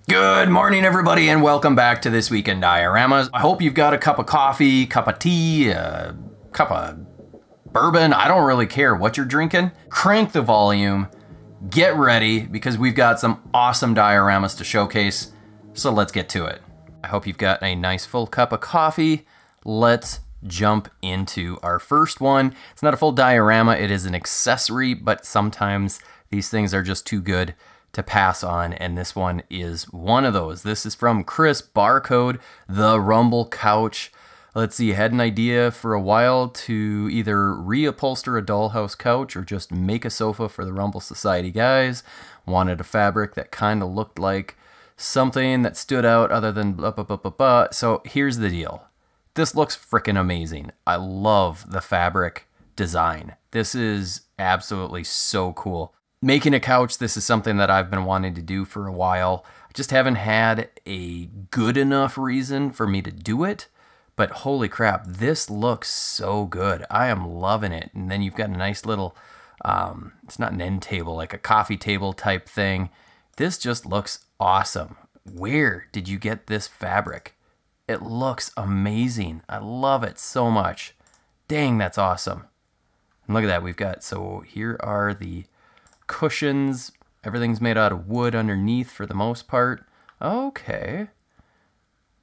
Good morning, everybody, and welcome back to This Week in Dioramas. I hope you've got a cup of coffee, cup of tea, a cup of bourbon. I don't really care what you're drinking. Crank the volume, get ready, because we've got some awesome dioramas to showcase, so let's get to it. I hope you've got a nice full cup of coffee. Let's jump into our first one. It's not a full diorama, it is an accessory, but sometimes these things are just too good to pass on, and this one is one of those. This is from Chris Barcode, the Rumble Couch. Let's see, had an idea for a while to either reupholster a dollhouse couch or just make a sofa for the Rumble Society guys. Wanted a fabric that kind of looked like something that stood out other than blah, blah, blah, blah, blah. So here's the deal. This looks freaking amazing. I love the fabric design. This is absolutely so cool. Making a couch, this is something that I've been wanting to do for a while. I just haven't had a good enough reason for me to do it, but holy crap, this looks so good. I am loving it. And then you've got a nice little, it's not an end table, like a coffee table type thing. This just looks awesome. Where did you get this fabric? It looks amazing. I love it so much. Dang, that's awesome. And look at that, we've got, so here are the cushions. Everything's made out of wood underneath for the most part. Okay.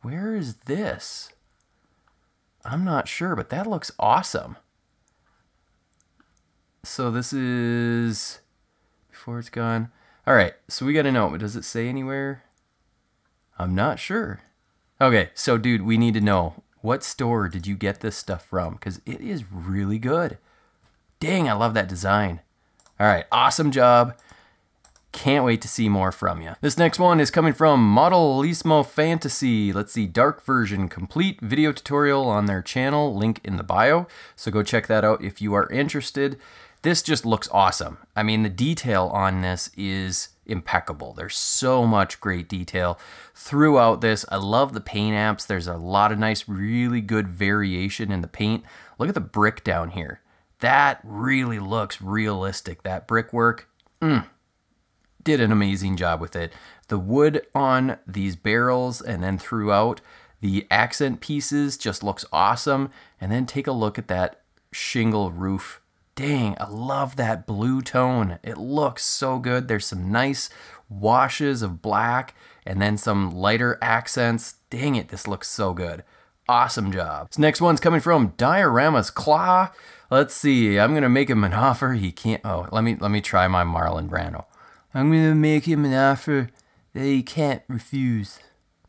Where is this? I'm not sure, but that looks awesome. So this is before it's gone. All right, so we got to know, does it say anywhere? I'm not sure. Okay, so dude, we need to know, what store did you get this stuff from? Because it is really good. Dang, I love that design. All right, awesome job. Can't wait to see more from you. This next one is coming from Modelismo Fantasy. Let's see, dark version, complete video tutorial on their channel, link in the bio. So go check that out if you are interested. This just looks awesome. I mean, the detail on this is impeccable. There's so much great detail throughout this. I love the paint apps. There's a lot of nice, really good variation in the paint. Look at the brick down here. That really looks realistic. That brickwork, did an amazing job with it. The wood on these barrels and then throughout the accent pieces just looks awesome. And then take a look at that shingle roof. Dang, I love that blue tone. It looks so good. There's some nice washes of black and then some lighter accents. Dang it, this looks so good. Awesome job. This next one's coming from Dioramas Claw. Let's see, I'm gonna make him an offer he can't, oh, let me try my Marlon Brando. I'm gonna make him an offer that he can't refuse.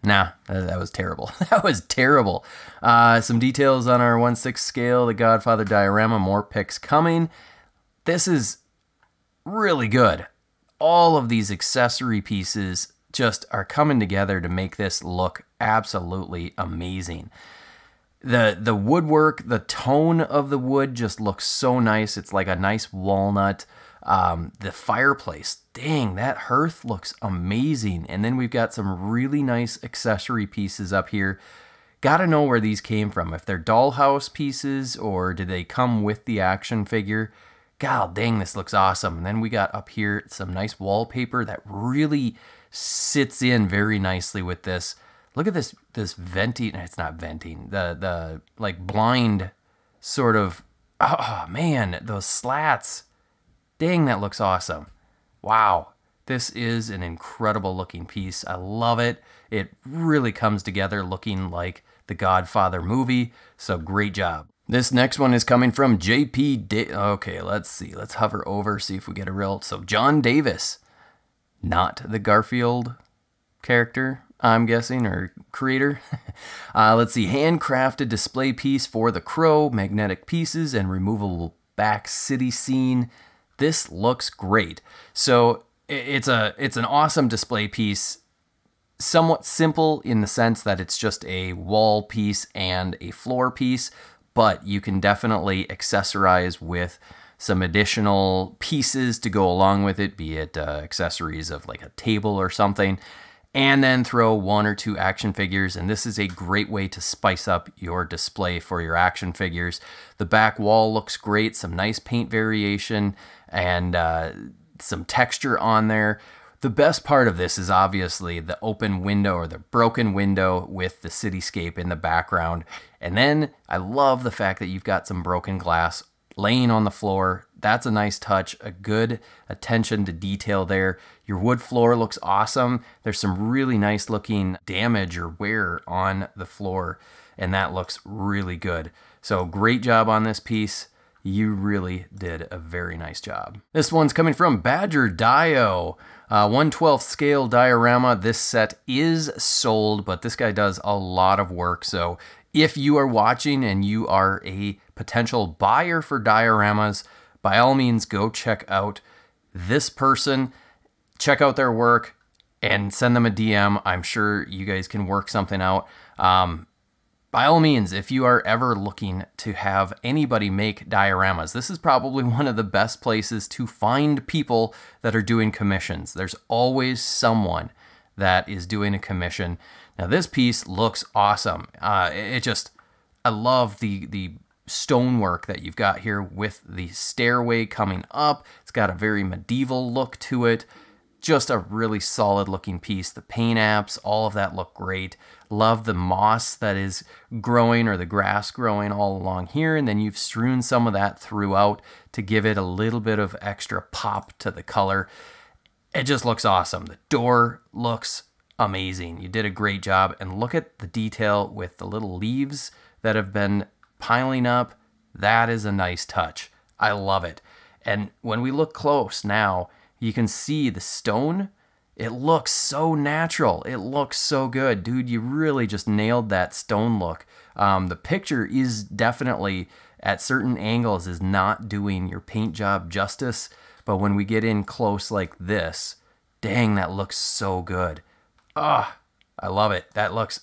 Nah, that was terrible. That was terrible. Some details on our 1/6 scale, the Godfather diorama, more pics coming. This is really good. All of these accessory pieces just are coming together to make this look absolutely amazing. The woodwork, the tone of the wood just looks so nice. It's like a nice walnut. The fireplace, dang, that hearth looks amazing. And then we've got some really nice accessory pieces up here. Gotta know where these came from. If they're dollhouse pieces or did they come with the action figure? God dang, this looks awesome. And then we got up here some nice wallpaper that really sits in very nicely with this. Look at this venting, it's not venting, the like blind sort of, oh man, those slats. Dang, that looks awesome. Wow, this is an incredible looking piece. I love it. It really comes together looking like the Godfather movie, so great job. This next one is coming from JP okay, let's see, let's hover over, see if we get a real, so John Davis, not the Garfield character, I'm guessing, or creator. Let's see, handcrafted display piece for the Crow, magnetic pieces, and removable back city scene. This looks great. So it's an awesome display piece, somewhat simple in the sense that it's just a wall piece and a floor piece, but you can definitely accessorize with some additional pieces to go along with it, be it accessories of like a table or something. And then throw 1 or 2 action figures, and this is a great way to spice up your display for your action figures. The back wall looks great, some nice paint variation, and some texture on there. The best part of this is obviously the open window or the broken window with the cityscape in the background. And then I love the fact that you've got some broken glass laying on the floor. That's a nice touch, a good attention to detail there. Your wood floor looks awesome. There's some really nice looking damage or wear on the floor, and that looks really good. So great job on this piece. You really did a very nice job. This one's coming from BadgerDio. 1/12 scale diorama. This set is sold, but this guy does a lot of work. So if you are watching and you are a potential buyer for dioramas, by all means, go check out this person, check out their work, and send them a DM. I'm sure you guys can work something out. By all means, if you are ever looking to have anybody make dioramas, this is probably one of the best places to find people that are doing commissions. There's always someone that is doing a commission. Now this piece looks awesome. I love the stonework that you've got here with the stairway coming up. It's got a very medieval look to it. Just a really solid looking piece. The paint apps, all of that look great. Love the moss that is growing, or the grass growing all along here. And then you've strewn some of that throughout to give it a little bit of extra pop to the color. It just looks awesome. The door looks amazing. You did a great job. And look at the detail with the little leaves that have been piling up. That is a nice touch. I love it. And when we look close now, you can see the stone. It looks so natural. It looks so good. Dude, you really just nailed that stone look. The picture is definitely, at certain angles, is not doing your paint job justice. But when we get in close like this, dang, that looks so good. Ah, I love it. That looks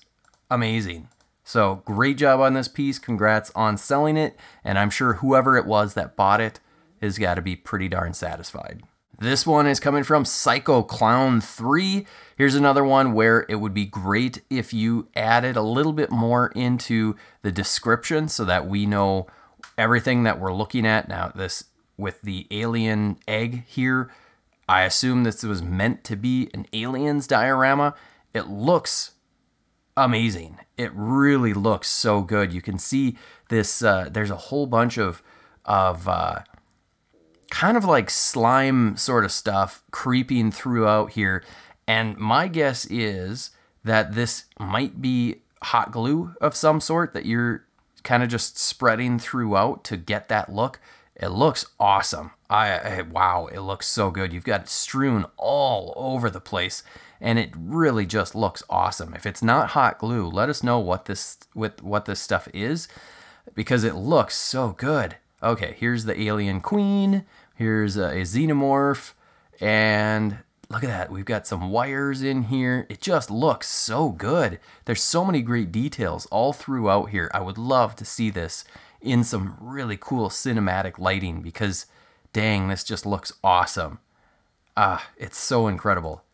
amazing. So great job on this piece. Congrats on selling it. And I'm sure whoever it was that bought it has got to be pretty darn satisfied. This one is coming from Psycho Clown 3. Here's another one where it would be great if you added a little bit more into the description so that we know everything that we're looking at. Now, this with the alien egg here, I assume this was meant to be an aliens diorama. It looks amazing. It really looks so good. You can see this, there's a whole bunch of kind of like slime sort of stuff creeping throughout here. And my guess is that this might be hot glue of some sort that you're kind of just spreading throughout to get that look. It looks awesome. Wow, it looks so good. You've got it strewn all over the place, and it really just looks awesome. If it's not hot glue, let us know what this stuff is, because it looks so good. Okay, here's the alien queen. Here's a xenomorph, and look at that. We've got some wires in here. It just looks so good. There's so many great details all throughout here. I would love to see this in some really cool cinematic lighting, because dang, this just looks awesome. It's so incredible.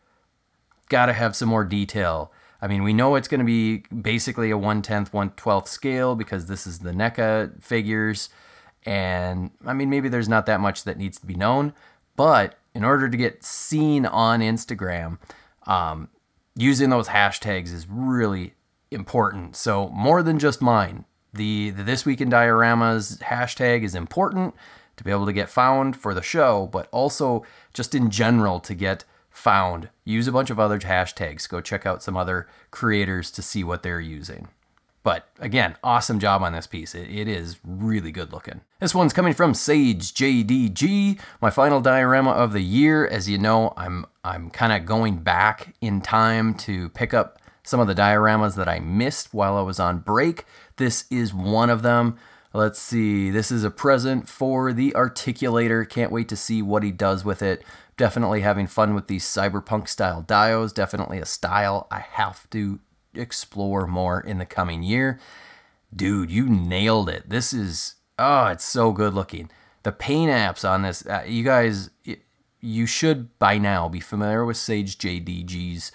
Gotta have some more detail. I mean, we know it's gonna be basically a 1/10, 1/12 scale because this is the NECA figures. And I mean, maybe there's not that much that needs to be known, but in order to get seen on Instagram, using those hashtags is really important. So more than just mine, the This Week in Dioramas hashtag is important to be able to get found for the show, but also just in general to get found. Use a bunch of other hashtags. Go check out some other creators to see what they're using. But again, awesome job on this piece. It is really good looking. This one's coming from Sage JDG, my final diorama of the year. As you know, I'm kind of going back in time to pick up some of the dioramas that I missed while I was on break. This is one of them. Let's see. This is a present for the Articulator. Can't wait to see what he does with it. Definitely having fun with these cyberpunk style dios. Definitely a style I have to explore more in the coming year. Dude, you nailed it. This is, oh, it's so good looking. The paint apps on this, you guys, you should by now be familiar with Sage JDG's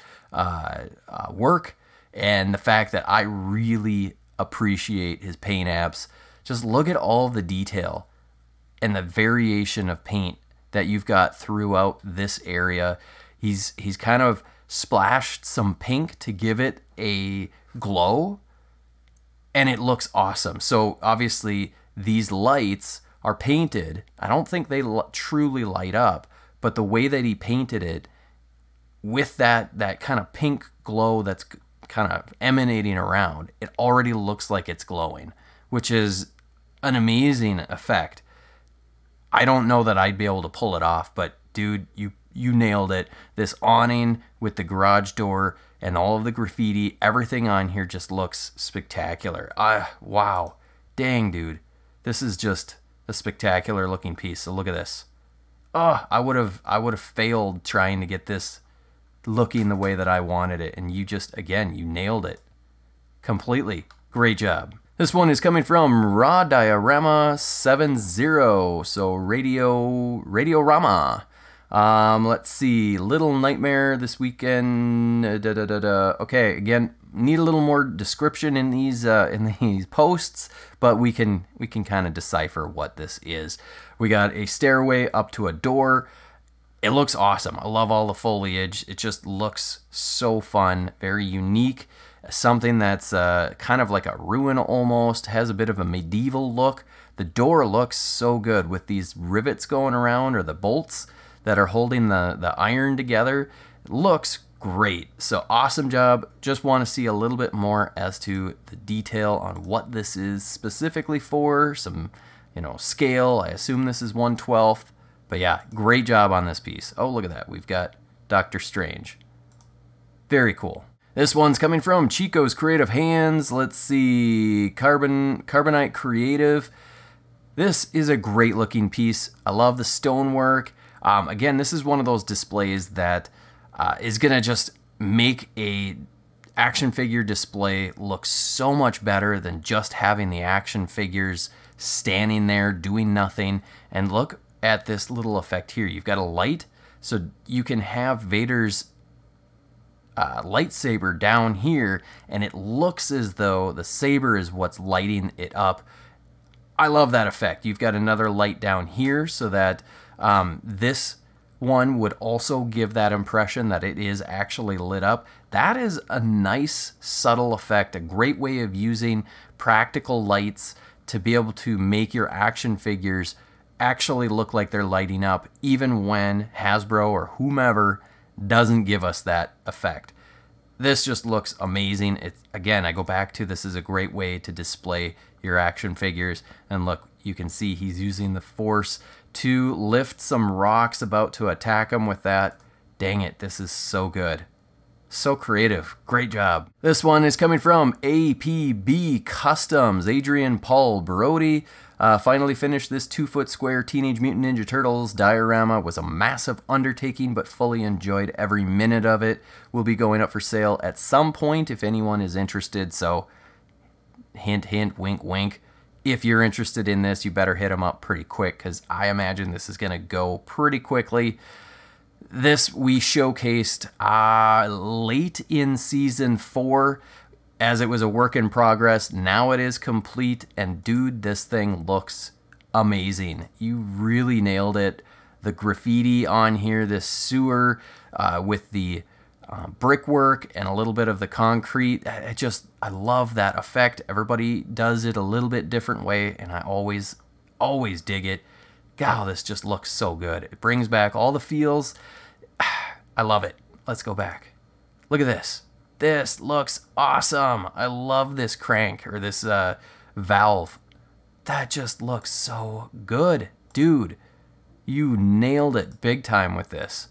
work, and the fact that I really appreciate his paint apps. Just look at all the detail and the variation of paint that you've got throughout this area. He's kind of splashed some pink to give it a glow, and it looks awesome. So obviously these lights are painted. I don't think they truly light up, but the way that he painted it with that kind of pink glow that's kind of emanating around, it already looks like it's glowing, which is an amazing effect. I don't know that I'd be able to pull it off, but dude, you nailed it. This awning with the garage door and all of the graffiti, everything on here just looks spectacular. Wow. Dang, dude. This is just a spectacular looking piece. So look at this. Oh, I would have failed trying to get this looking the way that I wanted it, and you just, again, you nailed it completely. Great job. This one is coming from Raw Diorama 70, so Radiorama. Let's see, Little Nightmare this weekend. Okay, again, need a little more description in these posts, but we can kind of decipher what this is. We got a stairway up to a door. It looks awesome. I love all the foliage. It just looks so fun, very unique. Something that's kind of like a ruin almost, has a bit of a medieval look. The door looks so good with these rivets going around, or the bolts that are holding the iron together. It looks great. So awesome job. Just want to see a little bit more as to the detail on what this is specifically for. Some, scale. I assume this is 1/12. But yeah, great job on this piece. Oh, look at that. We've got Doctor Strange. Very cool. This one's coming from Chico's Creative Hands. Let's see, Carbonite Creative. This is a great looking piece. I love the stonework. Again, this is one of those displays that is gonna just make a action figure display look so much better than just having the action figures standing there doing nothing. And look at this little effect here. You've got a light, so you can have Vader's lightsaber down here, and it looks as though the saber is what's lighting it up. I love that effect. You've got another light down here, so that this one would also give that impression that it is actually lit up. That is a nice, subtle effect, a great way of using practical lights to be able to make your action figures actually look like they're lighting up, even when Hasbro or whomever doesn't give us that effect. This just looks amazing. Again, I go back to, this is a great way to display your action figures. And look, you can see he's using the Force to lift some rocks about to attack him with that. Dang it, this is so good. So creative. Great job. This one is coming from APB Customs, Adrian Paul Brody. Finally finished this 2-foot square Teenage Mutant Ninja Turtles diorama. Was a massive undertaking, but fully enjoyed every minute of it. Will be going up for sale at some point if anyone is interested. So hint, hint, wink, wink. If you're interested in this, you better hit them up pretty quick, because I imagine this is going to go pretty quickly. This we showcased late in season 4, as it was a work in progress. Now it is complete, and dude, this thing looks amazing. You really nailed it. The graffiti on here, this sewer with the brickwork and a little bit of the concrete. I love that effect. Everybody does it a little bit different way, and I always dig it. God, this just looks so good. It brings back all the feels. I love it. Let's go back. Look at this. This looks awesome. I love this crank, or this valve. That just looks so good. Dude, you nailed it big time with this.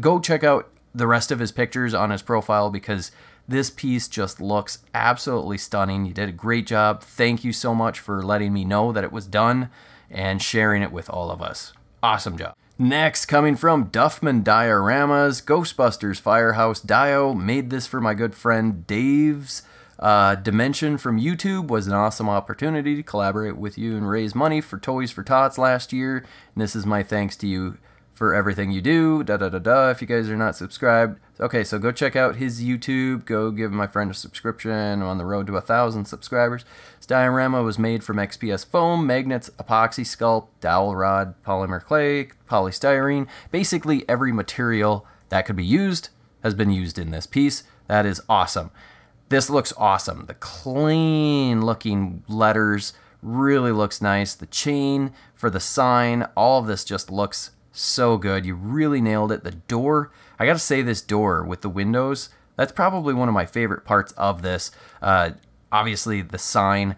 Go check out the rest of his pictures on his profile, because this piece just looks absolutely stunning. You did a great job. Thank you so much for letting me know that it was done and sharing it with all of us. Awesome job. Next, coming from Duffman Dioramas, Ghostbusters Firehouse Dio. Made this for my good friend Dave's Dimension from YouTube. Was an awesome opportunity to collaborate with you and raise money for Toys for Tots last year. And this is my thanks to you for everything you do. If you guys are not subscribed. Okay, so go check out his YouTube. Go give my friend a subscription. I'm on the road to 1,000 subscribers. This diorama was made from XPS foam, magnets, epoxy sculpt, dowel rod, polymer clay, polystyrene. Basically every material that could be used has been used in this piece. That is awesome. This looks awesome. The clean looking letters really looks nice. The chain for the sign, all of this just looks so good. You really nailed it. The door, I gotta say, this door with the windows, that's probably one of my favorite parts of this. Obviously the sign,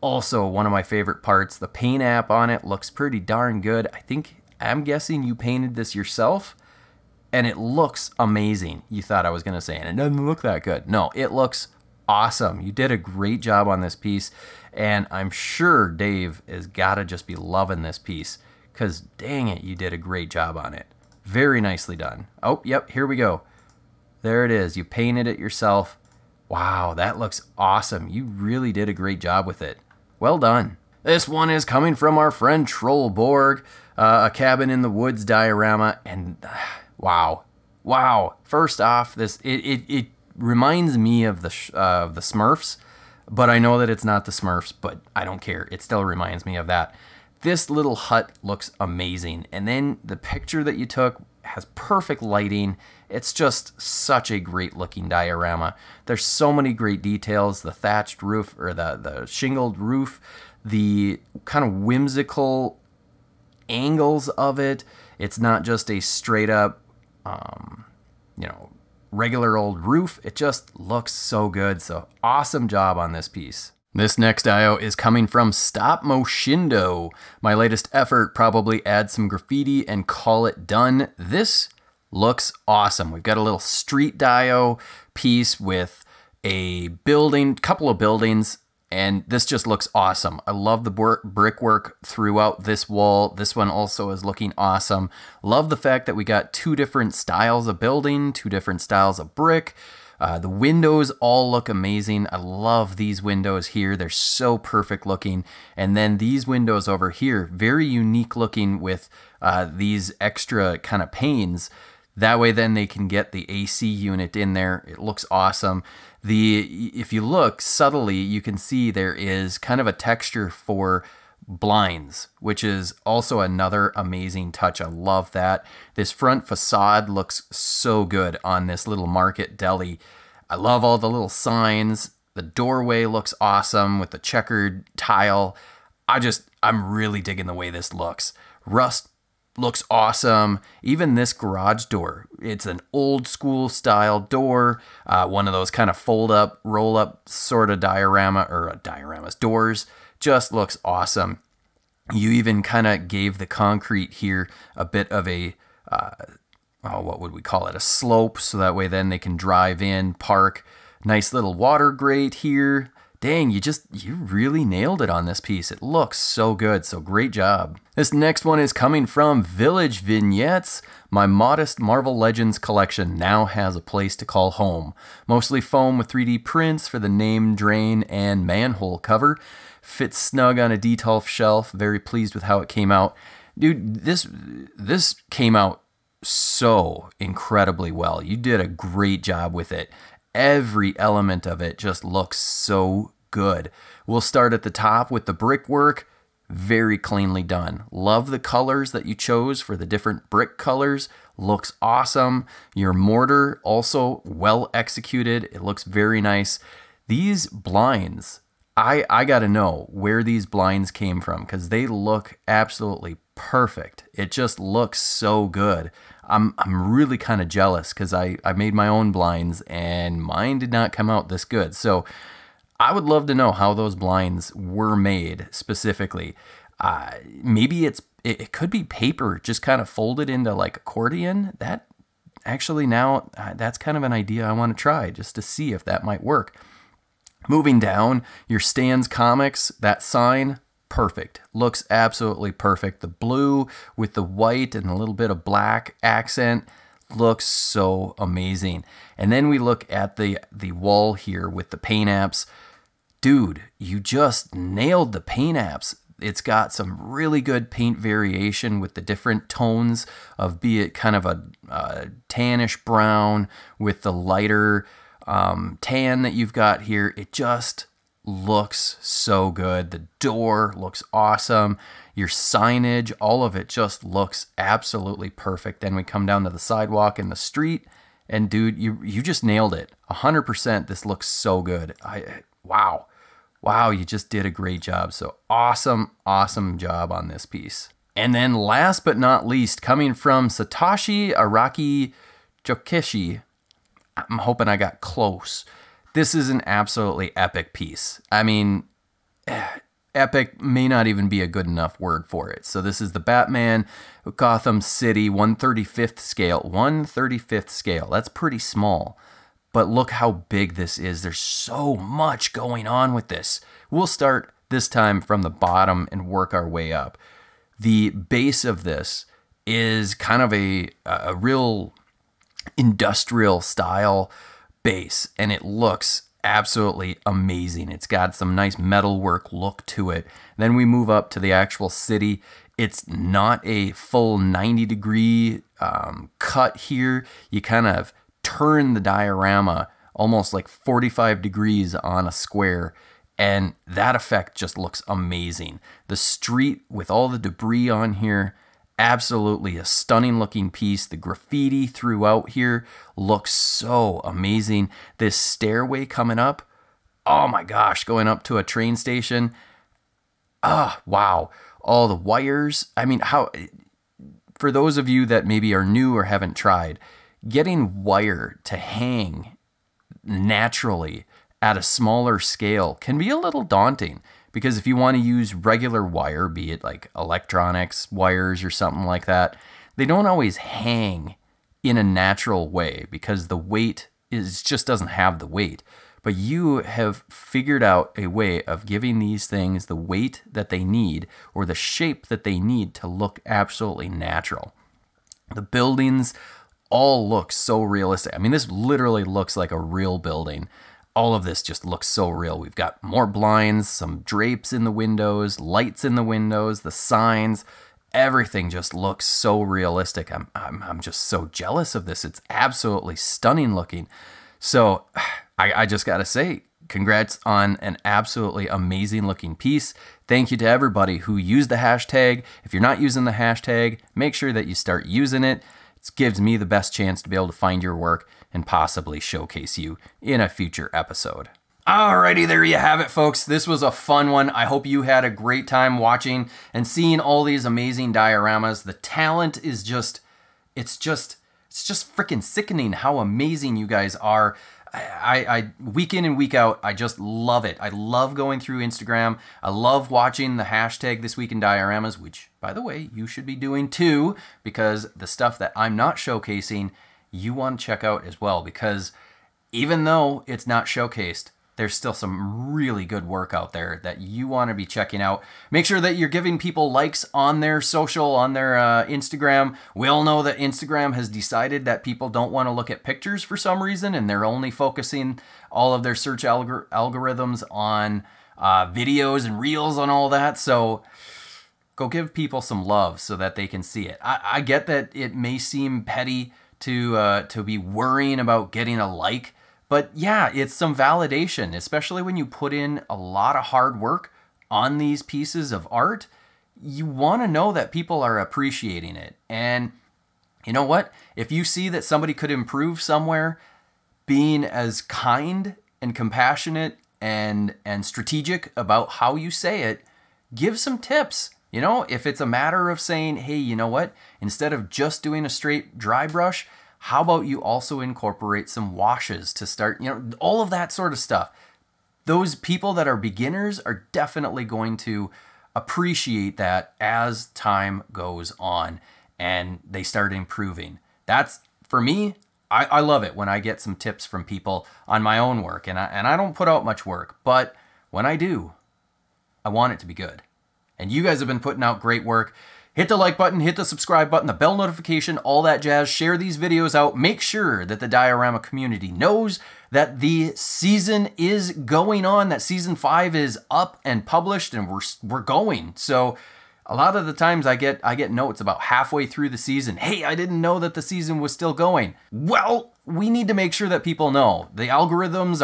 also one of my favorite parts. The paint app on it looks pretty darn good. I'm guessing you painted this yourself, and it looks amazing. You thought I was gonna say, and it doesn't look that good. No, it looks awesome. You did a great job on this piece, and I'm sure Dave has gotta just be loving this piece, because dang it, you did a great job on it. Very nicely done. Oh, yep, here we go. There it is. You painted it yourself. Wow, that looks awesome. You really did a great job with it. Well done. This one is coming from our friend Trollborg, a cabin in the woods diorama, and wow. First off, this it reminds me of the Smurfs, but I know that it's not the Smurfs, but I don't care. It still reminds me of that. This little hut looks amazing, and then the picture that you took has perfect lighting. It's just such a great looking diorama. There's so many great details. The thatched roof, or the shingled roof, the kind of whimsical angles of it. It's not just a straight up, regular old roof. It just looks so good. So awesome job on this piece. This next IO is coming from Stop Moshindo. My latest effort, probably add some graffiti and call it done. This looks awesome. We've got a little street dio piece with a building, couple of buildings, and this just looks awesome. I love the brickwork throughout this wall. This one also is looking awesome. Love the fact that we got two different styles of building, two different styles of brick. The windows all look amazing. I love these windows here. They're so perfect looking. And then these windows over here, very unique looking with these extra kind of panes. That way then they can get the AC unit in there. It looks awesome. If you look subtly, you can see there is kind of a texture for blinds, which is also another amazing touch. I love that. This front facade looks so good on this little market deli. I love all the little signs. The doorway looks awesome with the checkered tile. I'm really digging the way this looks. Rust looks awesome. Even this garage door, it's an old school style door. One of those kind of fold up, roll up sort of dioramas doors. Just looks awesome. You even kind of gave the concrete here a bit of a, what would we call it? A slope, so that way then they can drive in, park. Nice little water grate here. Dang, you really nailed it on this piece. It looks so good, so great job. This next one is coming from Village Vignettes. My modest Marvel Legends collection now has a place to call home. Mostly foam with 3D prints for the name, drain, and manhole cover. Fits snug on a Detolf shelf. Very pleased with how it came out. Dude, this came out so incredibly well. You did a great job with it. Every element of it just looks so good. We'll start at the top with the brickwork. Very cleanly done. Love the colors that you chose for the different brick colors. Looks awesome. Your mortar also well executed. It looks very nice. These blinds, I gotta know where these blinds came from, because they look absolutely perfect. It just looks so good. I'm really kind of jealous, because I made my own blinds and mine did not come out this good. So I would love to know how those blinds were made specifically. Maybe it could be paper just kind of folded into like accordion. That actually now that's kind of an idea I want to try, just to see if that might work. Moving down, your Stan's Comics, that sign, perfect. Looks absolutely perfect. The blue with the white and a little bit of black accent looks so amazing. And then we look at the wall here with the paint apps. Dude, you just nailed the paint apps. It's got some really good paint variation with the different tones of, be it kind of a tannish brown with the lighter tan that you've got here. It just looks so good. The door looks awesome. Your signage, all of it just looks absolutely perfect. Then we come down to the sidewalk and the street, and dude, you just nailed it. 100%. This looks so good. Wow. Wow, you just did a great job. So awesome job on this piece. And then last but not least, coming from Satoshi Araki Jokishi, I'm hoping I got close. This is an absolutely epic piece. I mean, epic may not even be a good enough word for it. So this is the Batman Gotham City 1/35th scale. 1/35th scale. That's pretty small. But look how big this is. There's so much going on with this. We'll start this time from the bottom and work our way up. The base of this is kind of a real industrial style base, and it looks absolutely amazing. It's got some nice metalwork look to it. Then we move up to the actual city. It's not a full 90-degree cut here. You kind of turn the diorama almost like 45 degrees on a square, and that effect just looks amazing. The street with all the debris on here, absolutely a stunning looking piece. The graffiti throughout here looks so amazing. This stairway coming up, oh my gosh, going up to a train station. Wow. All the wires. I mean, for those of you that maybe are new or haven't tried, getting wire to hang naturally at a smaller scale can be a little daunting, because if you want to use regular wire, be it like electronics wires or something like that, they don't always hang in a natural way because the weight just doesn't have the weight. But you have figured out a way of giving these things the weight that they need, or the shape that they need, to look absolutely natural. The buildings all look so realistic. I mean, this literally looks like a real building. All of this just looks so real. We've got more blinds, some drapes in the windows, lights in the windows, the signs. Everything just looks so realistic. I'm just so jealous of this. It's absolutely stunning looking. So I just got to say, congrats on an absolutely amazing looking piece. Thank you to everybody who used the hashtag. If you're not using the hashtag, make sure that you start using it. It gives me the best chance to be able to find your work and possibly showcase you in a future episode. Alrighty, there you have it, folks. This was a fun one. I hope you had a great time watching and seeing all these amazing dioramas. The talent is just, it's just freaking sickening how amazing you guys are. I week in and week out, I just love it. I love going through Instagram. I love watching the hashtag thisweekindioramas, which, by the way, you should be doing too, because the stuff that I'm not showcasing, you want to check out as well, because even though it's not showcased, there's still some really good work out there that you want to be checking out. Make sure that you're giving people likes on their social, on their Instagram. We all know that Instagram has decided that people don't want to look at pictures for some reason, and they're only focusing all of their search algorithms on videos and reels and all that. So go give people some love so that they can see it. I get that it may seem petty to be worrying about getting a like, but yeah, it's some validation, especially when you put in a lot of hard work on these pieces of art. You want to know that people are appreciating it. And you know what? If you see that somebody could improve somewhere, being as kind and compassionate and strategic about how you say it, give some tips. You know, if it's a matter of saying, hey, you know what? Instead of just doing a straight dry brush, how about you also incorporate some washes to start, you know, all of that sort of stuff. Those people that are beginners are definitely going to appreciate that as time goes on and they start improving. That's, for me, I love it when I get some tips from people on my own work. And I don't put out much work, but when I do, I want it to be good. And you guys have been putting out great work. Hit the like button, hit the subscribe button, the bell notification, all that jazz. Share these videos out. Make sure that the diorama community knows that the season is going on, that season 5 is up and published, and we're going. So a lot of the times I get notes about halfway through the season. Hey, I didn't know that the season was still going. Well, we need to make sure that people know. The algorithms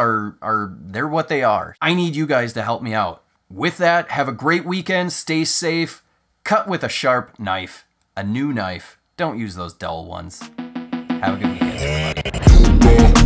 they're what they are. I need you guys to help me out. With that, have a great weekend, stay safe, cut with a sharp knife, a new knife. Don't use those dull ones. Have a good weekend, everybody.